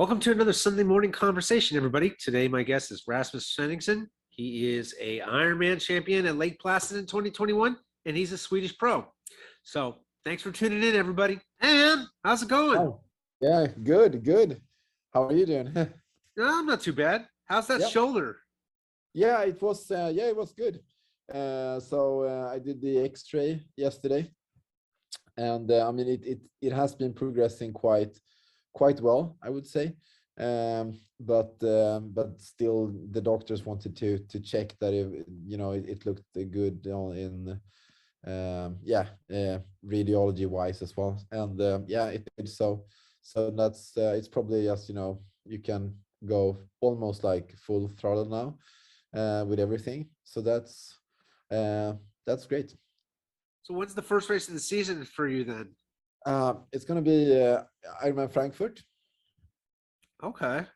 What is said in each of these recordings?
Welcome to another Sunday morning conversation, everybody. Today, my guest is Rasmus Svenningsson. He is a Ironman champion at Lake Placid in 2021, and he's a Swedish pro. So thanks for tuning in, everybody. Hey, man, how's it going? Oh, yeah, good. How are you doing? No, I'm not too bad. How's that shoulder? Yeah, it was good. I did the X-ray yesterday, and I mean it has been progressing quite well, I would say. But still the doctors wanted to check that it looked good in radiology wise as well, and it did. So that's it's probably just you can go almost like full throttle now with everything, so that's great. So when's the first race of the season for you then? It's going to be Ironman Frankfurt. Okay.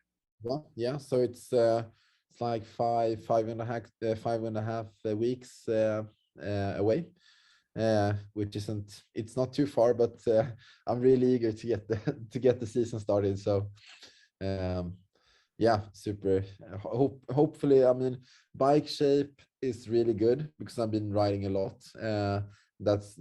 Well, yeah, so it's like five and a half weeks away, which it's not too far, but I'm really eager to get the season started. So super. Hopefully, I mean, bike shape is really good because I've been riding a lot. That's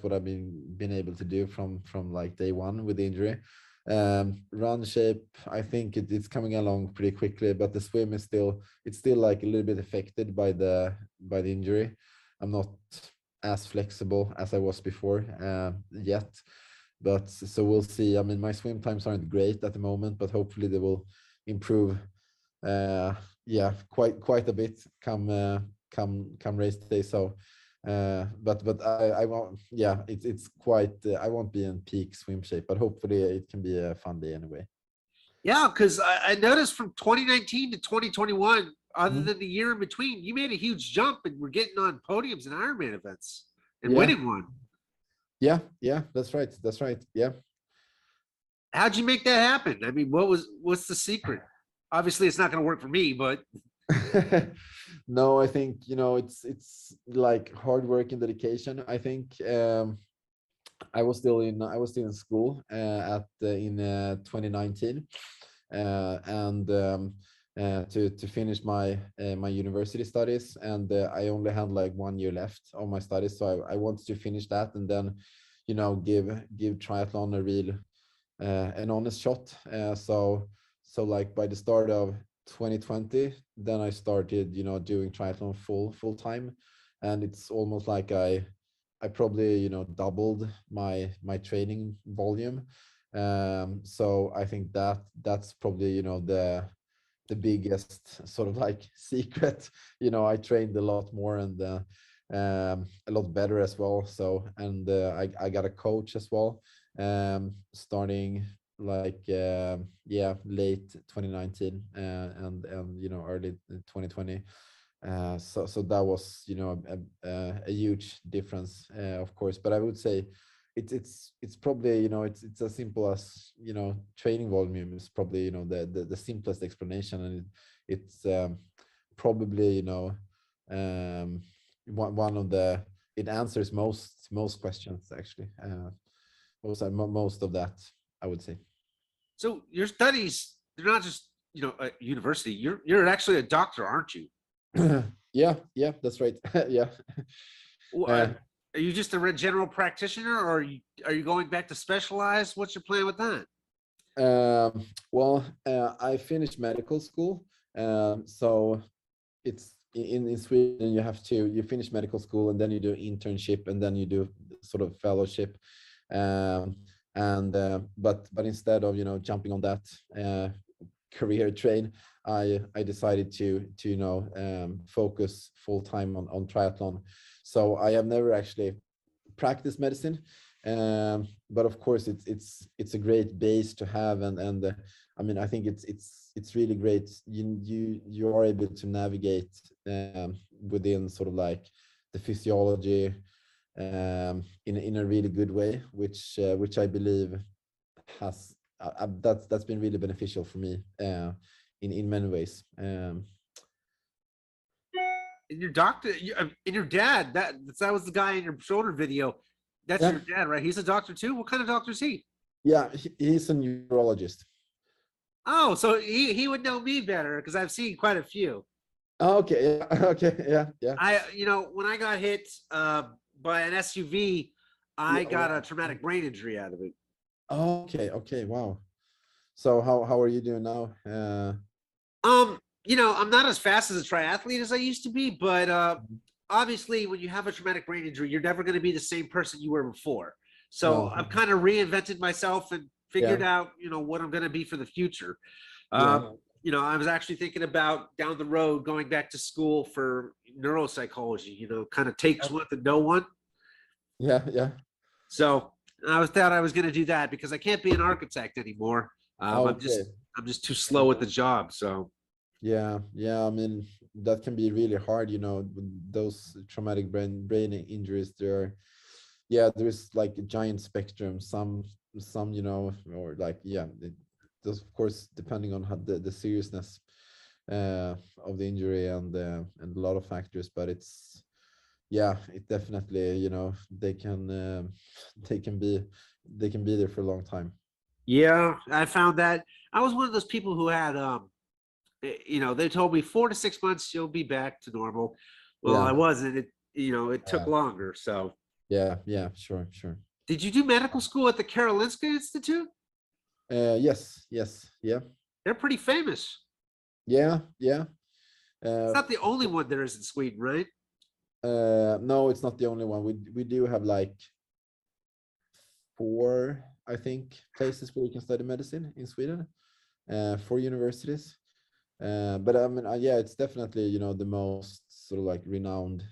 what I've been able to do from like day one with the injury. Run shape, I think it's coming along pretty quickly, but the swim is still like a little bit affected by the injury. I'm not as flexible as I was before yet, but so we'll see. I mean, my swim times aren't great at the moment, but hopefully they will improve quite a bit come race day. So but I won't, it's quite I won't be in peak swim shape, but hopefully it can be a fun day anyway. Yeah, because I noticed from 2019 to 2021, other than the year in between, you made a huge jump and we're getting on podiums in Ironman events and winning one. Yeah, that's right. Yeah. How'd you make that happen? I mean, what's the secret? Obviously it's not going to work for me, but no, I think it's like hard work and dedication. I think I was still in school in 2019 and to finish my university studies, and I only had like 1 year left of my studies, so I wanted to finish that and then give triathlon a real an honest shot. So like by the start of 2020, then I started doing triathlon full time, and it's almost like I probably doubled my training volume. So I think that's probably the biggest sort of like secret. I trained a lot more and a lot better as well. So and I got a coach as well, starting like late 2019 and early 2020. So that was a huge difference, of course. But I would say it's probably it's as simple as training volume is probably the simplest explanation, and it's probably one of the, it answers most questions actually. Most of that, I would say. So your studies, they're not just a university. You're actually a doctor, aren't you? Yeah, that's right. Yeah. Well, are you just a general practitioner, or are you going back to specialize? What's your plan with that? Well, I finished medical school. So it's in Sweden, you finish medical school and then you do internship and then you do sort of fellowship. But instead of jumping on that career train, I decided to focus full time on triathlon. So I have never actually practiced medicine, but of course it's a great base to have, and I mean I think it's really great. You are able to navigate within sort of like the physiology in a really good way, which I believe has that's been really beneficial for me in many ways. And your doctor, and your dad, that was the guy in your shoulder video. That's your dad, right? He's a doctor too. What kind of doctor is he? Yeah, he's a neurologist. Oh, so he would know me better because I've seen quite a few. Oh, okay, yeah, okay, yeah, yeah. When I got hit by an SUV, I Yeah, got a wow. traumatic brain injury out of it. Okay, okay, wow. So how are you doing now? I'm not as fast as a triathlete as I used to be, but obviously, when you have a traumatic brain injury, you're never going to be the same person you were before. So No, I've kind of reinvented myself and figured yeah, out, what I'm going to be for the future. yeah, I was actually thinking about down the road going back to school for neuropsychology. Kind of takes one to know one. yeah, yeah. So thought I was going to do that because I can't be an architect anymore. I'm just Okay. I'm just too slow at the job. So Yeah, yeah. I mean, that can be really hard, with those traumatic brain injuries. Yeah, there is like a giant spectrum. Some, or like, yeah, it does, of course, depending on how the seriousness of the injury and a lot of factors. But yeah, it definitely, they can they can be they can be there for a long time. yeah, I found that I was one of those people who had they told me 4 to 6 months you'll be back to normal. Well, Yeah, I wasn't. It took yeah, longer. So yeah, yeah. Sure, sure. did you do medical school at the Karolinska Institute? Yes, yes, yeah. They're pretty famous. Yeah, yeah. It's Uh, not the only one there is in Sweden, right? no, it's not the only one. We do have like four, I think, places where you can study medicine in Sweden, four universities. But I mean, yeah, it's definitely, the most sort of like renowned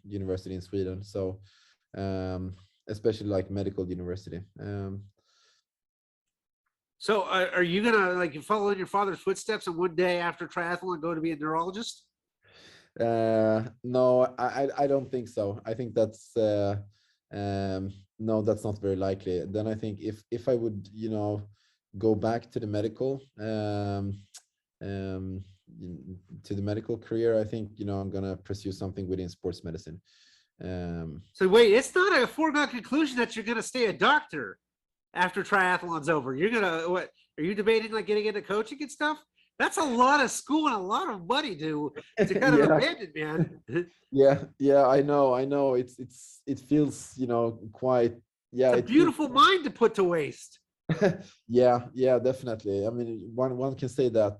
university in Sweden. So, um, especially like medical university. So are you gonna like follow in your father's footsteps and one day after triathlon go to be a neurologist? No, I don't think so. I think that's no, that's not very likely. Then I think if I would, go back to the medical um to the medical career, I think, I'm gonna pursue something within sports medicine. Um So wait, it's not a foregone conclusion that you're gonna stay a doctor after triathlon's over. You're gonna what? Are you debating like getting into coaching and stuff? That's a lot of school and a lot of money to kind of yeah, abandon, man. yeah, yeah, I know it feels, quite, yeah, It's a it feels. beautiful mind to put to waste. Yeah, yeah, definitely. I mean, one can say that,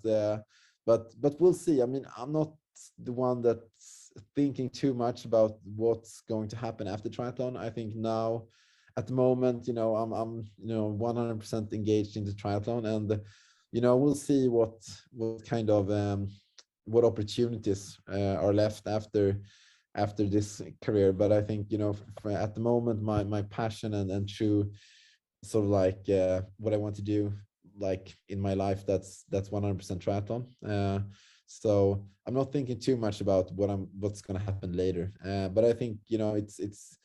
but we'll see. I mean, I'm not the one that's thinking too much about what's going to happen after triathlon. I think now, at the moment, I'm 100% engaged in the triathlon, and we'll see what kind of what opportunities are left after this career. But I think, at the moment, my passion and true sort of like what I want to do like in my life, that's 100% triathlon. So I'm not thinking too much about what's going to happen later. But I think, it's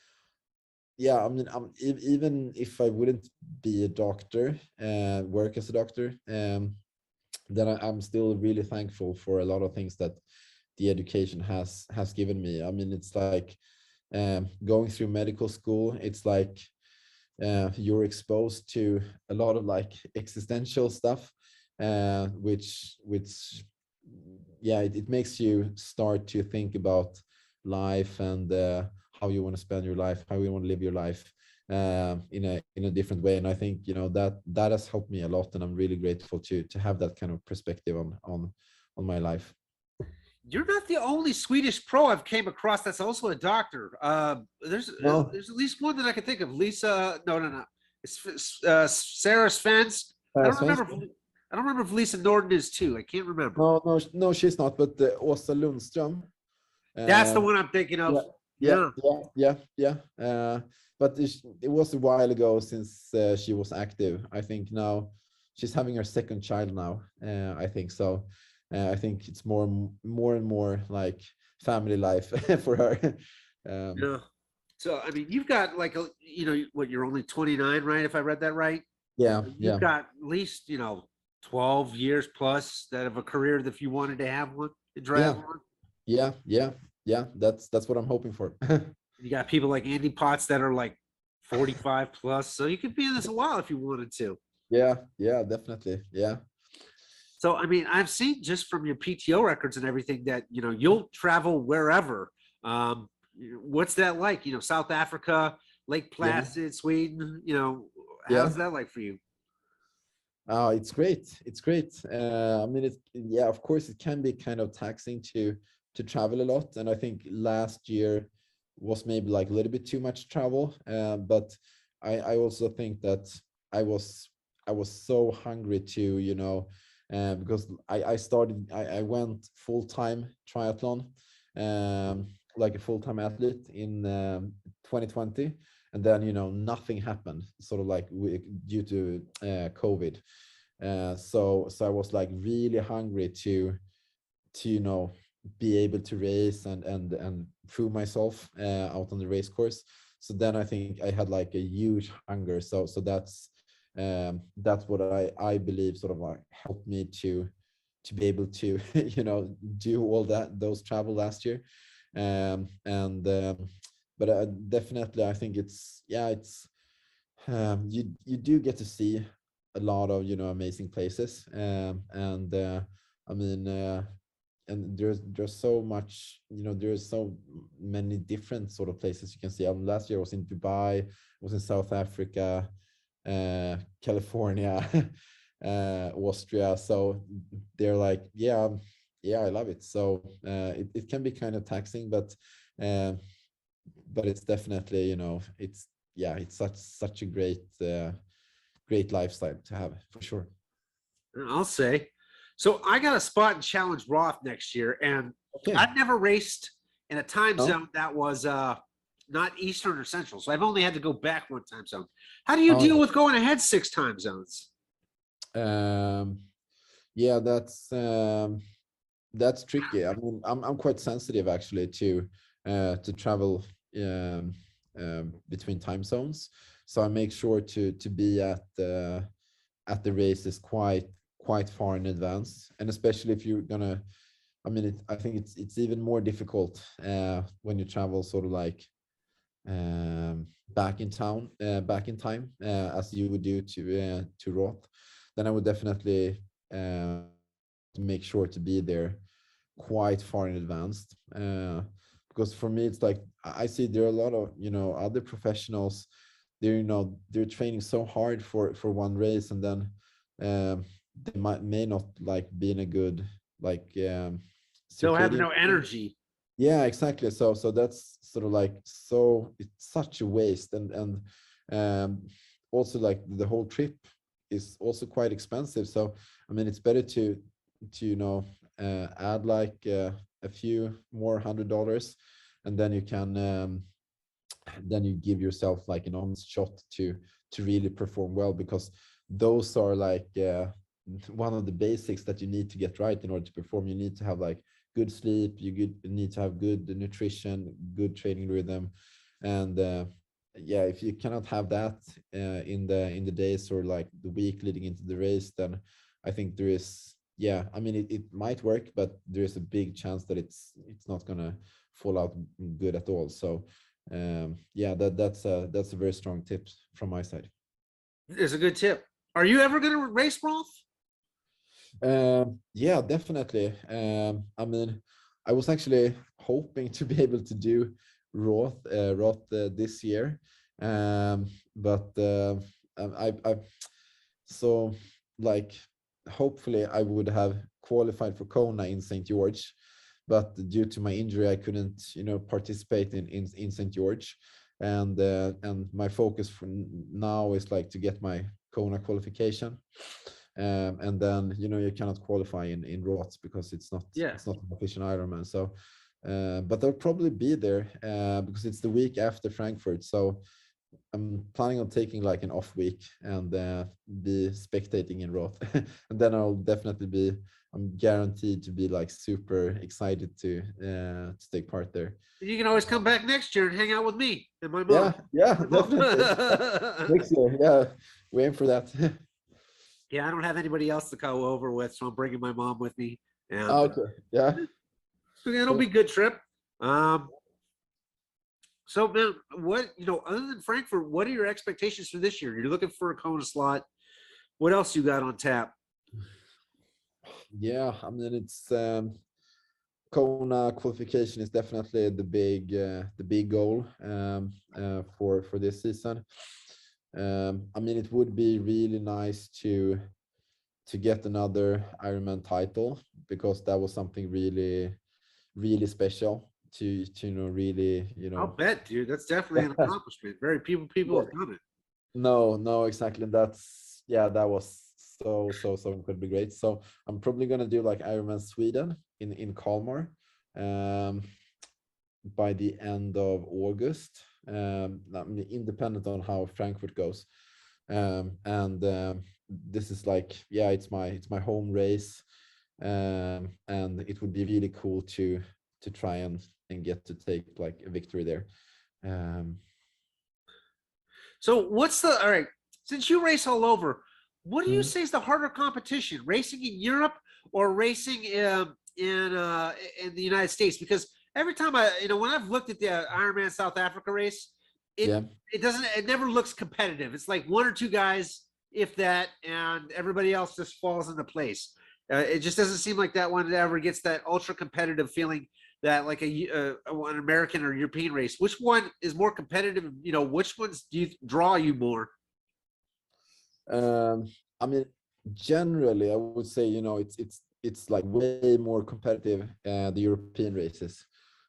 yeah, I mean, even if I wouldn't be a doctor, work as a doctor, then I'm still really thankful for a lot of things that the education has given me. I mean, it's like going through medical school. It's like you're exposed to a lot of like existential stuff, which yeah, it makes you start to think about life and how you want to spend your life, how you want to live your life in a different way. And I think, that has helped me a lot, and I'm really grateful to have that kind of perspective on my life. You're not the only Swedish pro I've came across that's also a doctor. No, There's at least one that I can think of. Lisa, no. It's Sarah Svens. I don't remember. Svenningsson? I don't remember if Lisa Norden is too. I can't remember. No, no, no, she's not. But Åsa Lundström. That's the Uh, one I'm thinking of. yeah, yeah, Yeah. yeah, yeah, yeah. But it was a while ago since she was active. I think now she's having her second child now. I think so. I think it's more and more like family life for her. Yeah. So I mean, you've got like what? You're only 29, right? If I read that right. Yeah, You've yeah, got at least 12 years plus that of a career that if you wanted to have one in yeah, triathlon. yeah, yeah, yeah. That's what I'm hoping for. You got people like Andy Potts that are like 45 plus, so you could be in this a while if you wanted to. Yeah, yeah, definitely. Yeah. So, I mean, I've seen just from your PTO records and everything that, you know, you'll travel wherever. Um, what's that like? You know, South Africa, Lake Yeah, Placid, Sweden, you know, yeah. how's that like for you? Oh, it's great. It's great. I mean, yeah, of course, it can be kind of taxing to travel a lot, and I think last year was maybe like a little bit too much travel. But I also think that I was I was so hungry to, because I went full time triathlon, like a full time athlete in 2020, and then nothing happened, sort of like due to COVID. So I was like really hungry to be able to race and prove myself out on the race course. So then I think I had like a huge hunger. So that's what I believe sort of like helped me to be able to do all those travel last year. And but definitely I think it's you do get to see a lot of amazing places, and I mean and there's so much, there's so many different sort of places you can see. Last year I was in Dubai, I was in South Africa, California, Austria. So they're like, yeah, I love it. So it can be kind of taxing, uh, but it's definitely, it's such a great lifestyle to have for sure. I'll say. So I got a spot in Challenge Roth next year, and Okay. I've never raced in a time Oh, zone that was not Eastern or Central. So I've only had to go back one time zone. How do you oh, deal with going ahead 6 time zones? um, yeah, that's tricky. I mean, I'm quite sensitive actually to travel between time zones, so I make sure to be at the races quite far in advance, and especially if you're gonna. I mean, I think it's even more difficult when you travel sort of like back in time, as you would do to Roth. Then I would definitely make sure to be there quite far in advance. Because for me, it's like I see there are a lot of other professionals. They're training so hard for one race, and then they may not like be in a good like They'll have circadian no rhythm. energy. Yeah, exactly. So that's sort of like, so it's such a waste, and um also like the whole trip is also quite expensive. So I mean, it's better to add like a few more $100, and then you can then you give yourself like an honest shot to really perform well, because those are like one of the basics that you need to get right in order to perform. You need to have like good sleep, you need to have good nutrition, good training rhythm, and yeah, if you cannot have that in the days or like the week leading into the race, then I think there is, yeah, I mean, it might work, but there is a big chance that it's not gonna fall out good at all. So yeah, that's a very strong tip from my side. It's a good tip. Are you ever going to race Roth? Yeah, definitely. I mean, I was actually hoping to be able to do Roth this year, but I so like hopefully I would have qualified for Kona in St. George, but due to my injury, I couldn't participate in St. George, and my focus for now is like to get my Kona qualification, and then you cannot qualify in Roth because Yeah. it's not an official Ironman. So but I'll probably be there because it's the week after Frankfurt, so I'm planning on taking like an off week and be spectating in Roth, and then I'm guaranteed to be like super excited to take part there. You can always come back next year and hang out with me and my mom. Yeah, definitely. Next year, yeah, we aim for that. Yeah, I don't have anybody else to go over with, so I'm bringing my mom with me, and Okay, yeah, it'll be cool. a good trip. Um, so, man, what other than Frankfurt, what are your expectations for this year? You're looking for a Kona slot. What else you got on tap? Yeah, I mean it's Kona qualification is definitely the big goal for this season. I mean, it would be really nice to get another Ironman title, because that was something really special to really I'll bet, dude. That's definitely an accomplishment. Very people Yeah. have done it. No, exactly. That's yeah, that was so incredibly great. So I'm probably gonna do like Ironman Sweden in Kalmar um by the end of August. I mean, independent on how Frankfurt goes. And this is like, yeah, it's my home race. And it would be really cool to try and get to take like a victory there. Um, So what's the all right? Since you race all over, what do you mm, say is the harder competition? Racing in Europe or racing in the United States? Because every time when I've looked at the Ironman South Africa race, it yeah. it never looks competitive. It's like one or two guys, if that, and everybody else just falls into place. It just doesn't seem like that one ever gets that ultra competitive feeling that like an American or European race. Which one is more competitive? Which ones do you draw you more? Um, I mean, generally, I would say, it's like way more competitive, the European races.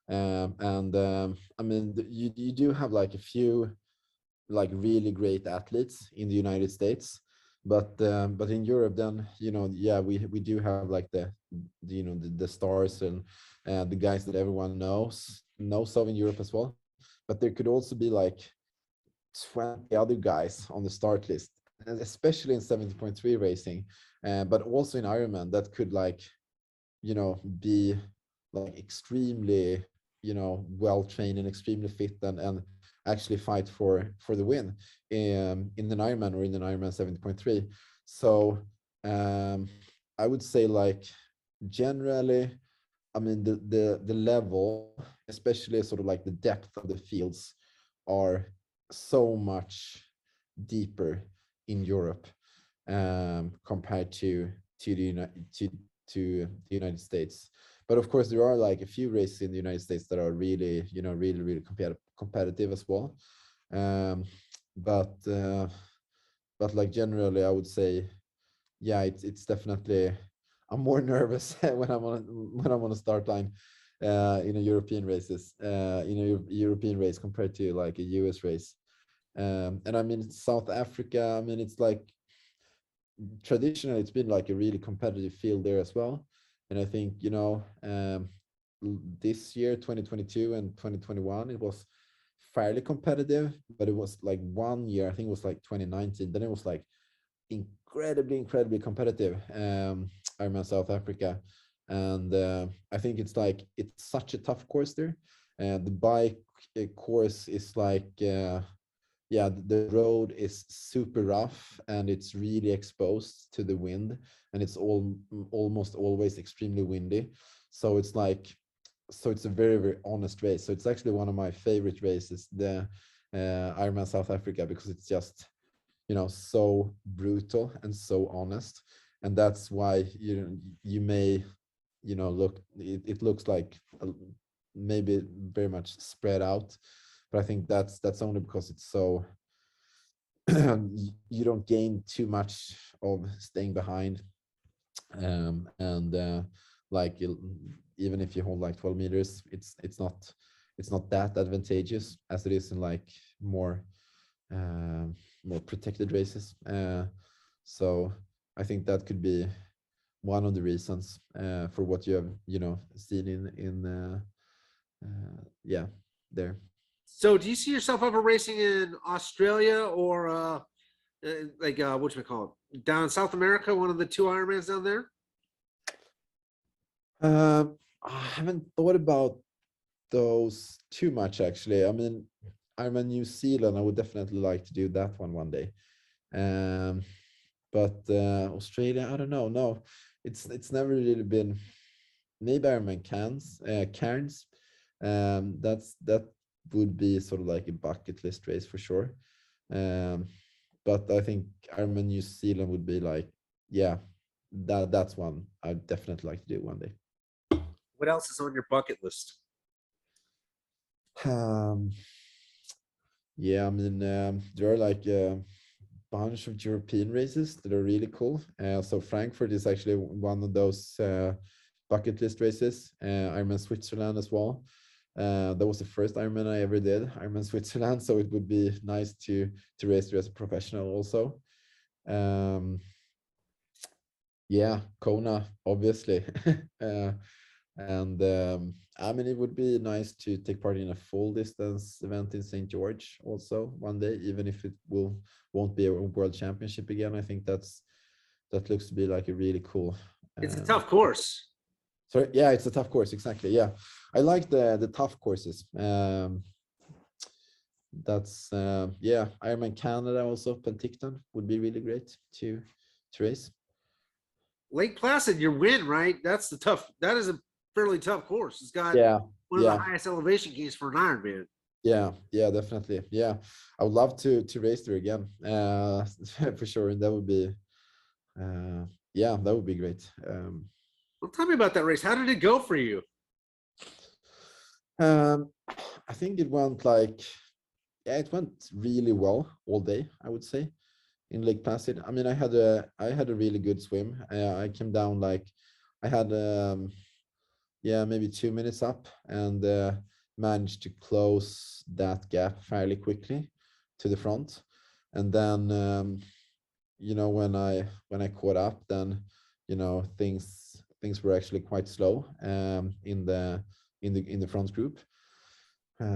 And I mean, you do have like a few like really great athletes in the United States, but in Europe, then yeah, we do have like the stars and the guys that everyone knows of in Europe as well. But there could also be like 20 other guys on the start list, and especially in 70.3 racing, but also in Ironman, that could like be like extremely well trained and extremely fit, and actually fight for the win in an Ironman or in an Ironman 70.3. So um I would say like generally, I mean the level, especially sort of like the depth of the fields, are so much deeper in Europe compared to the United States. But of course, there are like a few races in the United States that are really, really competitive as well. Um, but uh, but like generally, I would say, yeah, it's definitely, I'm more nervous when I'm on a start line in a European races in a European race compared to like a US race. And I mean, South Africa, I mean, it's like traditionally it's been like a really competitive field there as well. And I think, this year, 2022 and 2021, it was fairly competitive, but it was like one year, I think it was like 2019, then it was like incredibly competitive. Ironman South Africa. And I think it's like it's such a tough course there. And the bike course is like yeah, the road is super rough and it's really exposed to the wind, and it's almost always extremely windy. So it's like, so it's a very honest race. So it's actually one of my favorite races, the Ironman South Africa, because it's just so brutal and so honest. And that's why you may look, it looks like maybe very much spread out, but I think that's only because it's so you don't gain too much of staying behind. And like even if you hold like 12 meters, it's not that advantageous as it is in like more more protected races. So I think that could be one of the reasons for what you have seen in yeah, there. So do you see yourself ever racing in Australia or like what you call it, down in South America, one of the two Ironmans down there? I haven't thought about those too much actually. I mean, I'm in New Zealand. I would definitely like to do that one day. Um, but Australia, I don't know. No, it's never really been. Maybe Ironman Cairns. That would be sort of like a bucket list race for sure. Um, but I think Ironman New Zealand would be like, yeah, that's one I'd definitely like to do one day. What else is on your bucket list? Um, yeah, I mean, there are like a bunch of European races that are really cool. So Frankfurt is actually one of those bucket list races. Ironman Switzerland as well. That was the first Ironman I ever did, Ironman Switzerland. So it would be nice to race there as a professional also. Yeah, Kona, obviously. And I mean, it would be nice to take part in a full distance event in St. George also one day, even if it won't be a world championship again. I think that looks to be like a really cool. It's a tough course. Sorry, yeah, it's a tough course. Exactly. Yeah, I like the tough courses. That's yeah, Ironman Canada also, Penticton would be really great to race. Lake Placid, your win, right? That is a fairly tough course. It's got one of the highest elevation gains for an Ironman. Yeah, definitely. Yeah, I would love to race there again, for sure. And that would be, yeah, that would be great. Well, tell me about that race. How did it go for you? I think it went like, yeah, it went really well all day, I would say, in Lake Placid. I mean, I had a really good swim. I came down like, I had yeah, maybe 2 minutes up, and managed to close that gap fairly quickly to the front. And then you know, when I caught up, then you know, things were actually quite slow in the front group.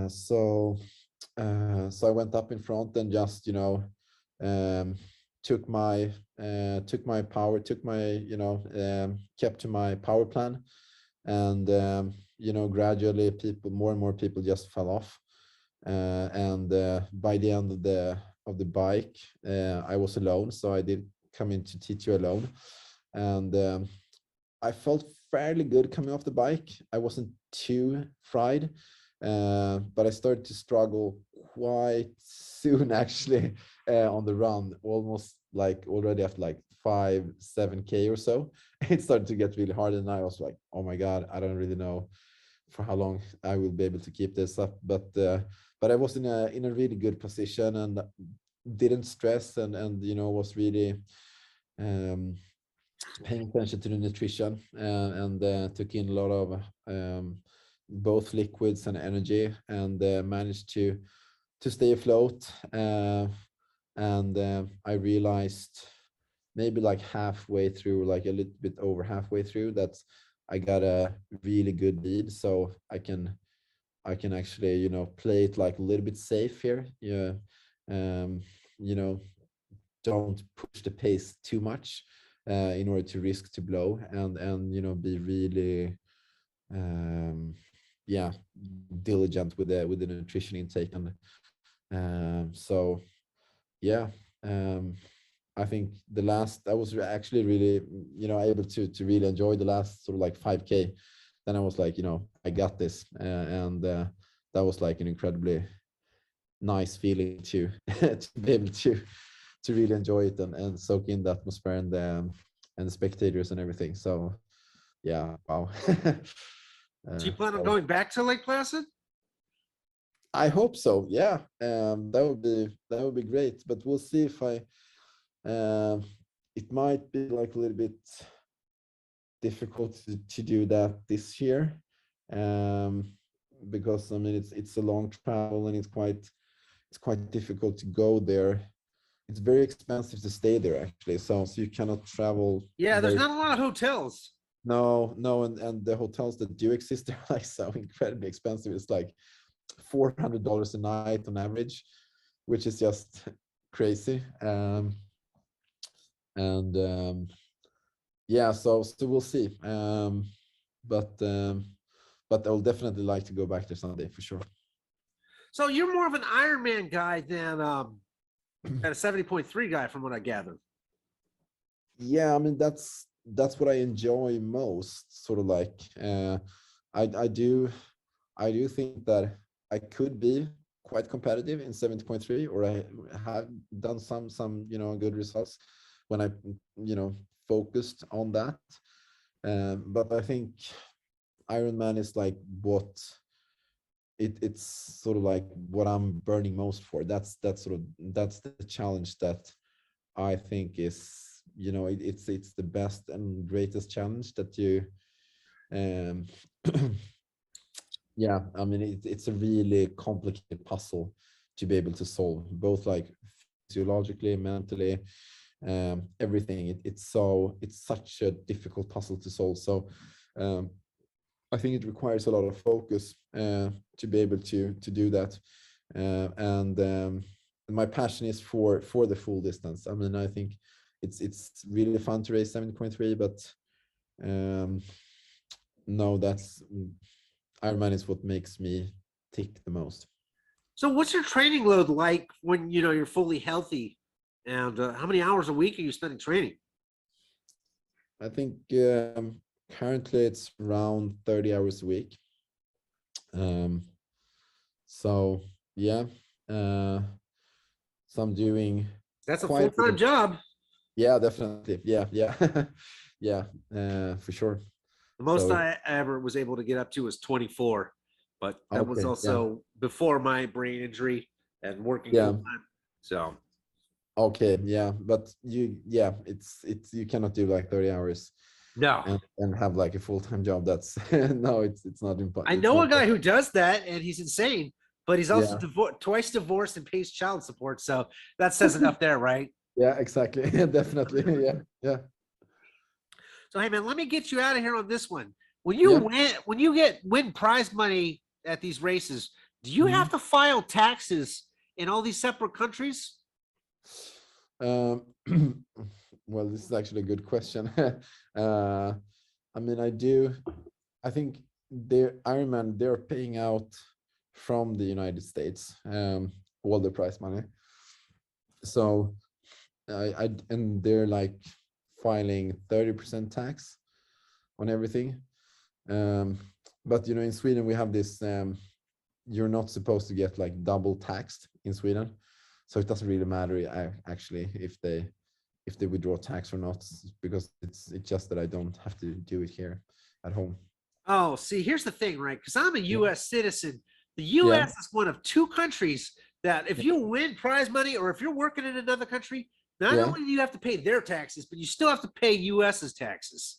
So I went up in front and just, you know, took my power, you know, kept to my power plan. And you know, gradually more and more people just fell off. And by the end of the bike, I was alone, so I did come into T2 alone. And I felt fairly good coming off the bike. I wasn't too fried, but I started to struggle quite soon actually, on the run, almost like already after like 5-7K or so. It started to get really hard, and I was like, oh my God, I don't really know for how long I will be able to keep this up. But I was in a really good position, and didn't stress, and you know, was really paying attention to the nutrition, and took in a lot of both liquids and energy, and managed to stay afloat. And I realized maybe like halfway through, like a little bit over halfway through, that I got a really good lead, so I can actually, you know, play it like a little bit safe here. Yeah, you know, don't push the pace too much in order to risk to blow, and you know, be really yeah, diligent with the nutrition intake. And so yeah, I think the last, I was actually really, you know, able to really enjoy the last sort of like 5K. Then I was like, you know, I got this, and that was like an incredibly nice feeling to to be able to really enjoy it, and soak in the atmosphere, and the spectators and everything. So yeah, wow. Do you plan on So going back to Lake Placid? I hope so. Yeah, that would be great. But we'll see if I. It might be like a little bit difficult to do that this year, because I mean, it's a long travel, and it's quite difficult to go there. It's very expensive to stay there actually, so you cannot travel. Yeah, there's not a lot of hotels. No, and the hotels that do exist are like so incredibly expensive. It's like $400 a night on average, which is just crazy. And yeah, so we'll see. But I'll definitely like to go back there someday for sure. So you're more of an Ironman guy than a 70.3 guy, from what I gather. Yeah, I mean, that's what I enjoy most. Sort of like, I do think that I could be quite competitive in 70.3, or I have done some, you know, good results when I, you know, focused on that. But I think Ironman is like it's sort of like what I'm burning most for. That's the challenge that I think is, it's the best and greatest challenge that you um yeah, I mean, it's a really complicated puzzle to be able to solve, both like physiologically, mentally, everything. It's such a difficult puzzle to solve. So um, I think it requires a lot of focus to be able to do that. And my passion is for the full distance. I mean, I think it's really fun to race 70.3, but no, that's Ironman is what makes me tick the most. So what's your training load like when you're fully healthy? And how many hours a week are you spending training? I think currently it's around 30 hours a week. So yeah, so I'm doing That's a quite a bit full-time of, job. yeah, definitely. Yeah, yeah, yeah, for sure. The most So I ever was able to get up to was 24, but that was okay, yeah, also before my brain injury and working full yeah, time. So okay, yeah, but yeah, it's you cannot do like 30 hours no, and have like a full-time job. That's no, it's not I it's know not a guy who does that, and he's insane. But he's also yeah. twice divorced and pays child support. So that says enough there, right? Yeah, exactly. Definitely. Yeah, yeah, So hey man, let me get you out of here on this one. yeah. When you win prize money at these races, do you Mhm. have to file taxes in all these separate countries? Um, well, this is actually a good question. I mean, I do. I think Ironman, they're paying out from the United States, all the prize money. So and they're like filing 30% tax on everything. Um, but in Sweden we have this. You're not supposed to get like double taxed in Sweden, so it doesn't really matter actually if they withdraw tax or not, because it's just that I don't have to do it here at home. Oh, see, here's the thing, right? Because I'm a Yeah, U.S. citizen. The yeah, U.S. is one of two countries that if yeah, you win prize money or if you're working in another country, not yeah. only do you have to pay their taxes, but you still have to pay U.S.'s taxes.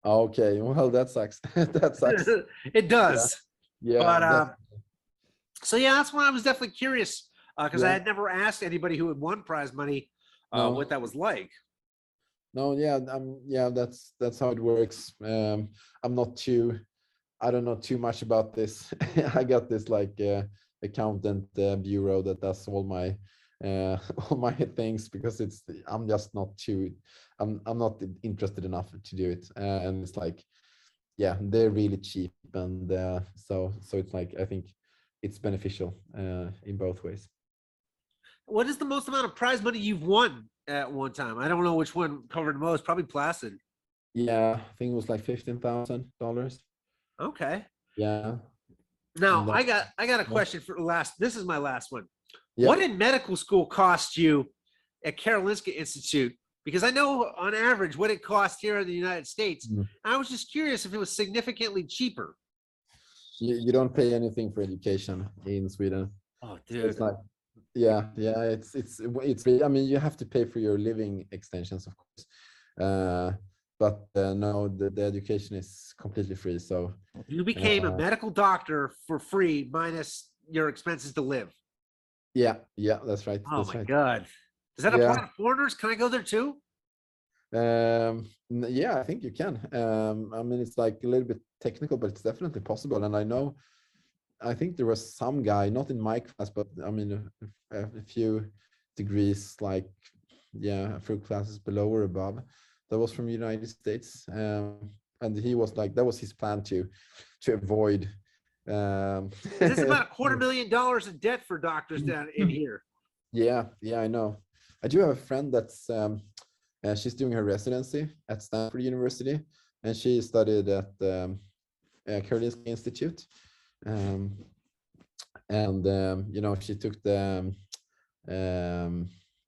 Okay, well, that sucks. That sucks. It Yeah, does. yeah, But so yeah, that's why I was definitely curious because I yeah. had never asked anybody who had won prize money No, what that was like. no, yeah, yeah, that's how it works. I'm not too I don't know too much about this. I got this like accountant bureau that does all my all my things, because I'm just not too I'm not interested enough to do it. And it's like, yeah, they're really cheap, and so it's like I think it's beneficial in both ways. What is the most amount of prize money you've won at one time? I don't know which one covered most. Probably Placid. Yeah, I think it was like $15,000. Okay. Yeah, Now and that, I got a yeah, question for last. This is my last one. yeah. What did medical school cost you at Karolinska Institute? Because I know on average what it cost here in the United States. Mm. I was just curious if it was significantly cheaper. You don't pay anything for education in Sweden. Oh, So it's dude. like, yeah, yeah, it's really, I mean, you have to pay for your living extensions, of course. But no, the education is completely free. So You became a uh, medical doctor for free minus your expenses to live. yeah, yeah, that's right. Oh That's my right. God. Does that apply Yeah. to foreigners? Can I go there too? Yeah, I think you can. I mean, it's like a little bit technical, but it's definitely possible. And I think there was some guy, not in my class, but I mean, a few degrees, like, yeah, a few classes below or above, that was from United States. And he was like, that was his plan to avoid. Um, Because it's about $250,000 in debt for doctors down in here. yeah, yeah, I know. I do have a friend that's she's doing her residency at Stanford University, and she studied at Karolinska Institute. Um, and she took the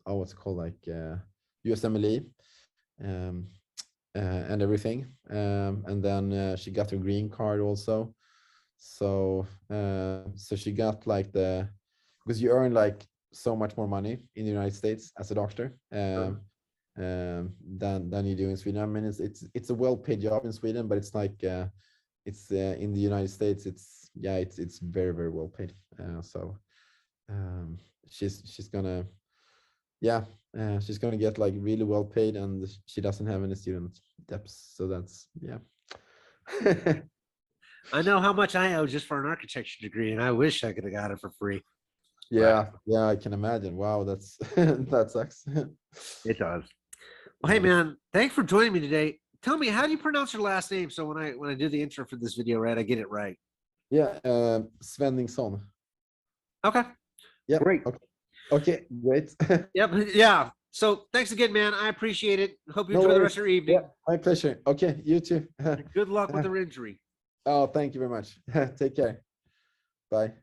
oh, what's it called, like USMLE, um, and everything. And then she got her green card also. So so she got like because you earn like so much more money in the United States as a doctor than you do in Sweden. I mean, it's a well-paid job in Sweden, but it's like it's in the United States. It's very, very well paid. So she's gonna she's gonna get like really well paid, and she doesn't have any student debts. So that's I know how much I owe just for an architecture degree, and I wish I could have got it for free. yeah, I can imagine. Wow, that's that sucks. It does. Well, hey man, thanks for joining me today. Tell me, how do you pronounce your last name? So when I do the intro for this video, right, I get it right. Yeah, Svenningsson. Okay. Yeah. Great. Okay, great. Yep. Yeah. So thanks again, man. I appreciate it. Hope you enjoy the rest of your evening. Yeah, my pleasure. Okay, you too. Good luck with the injury. Oh, thank you very much. Take care. Bye.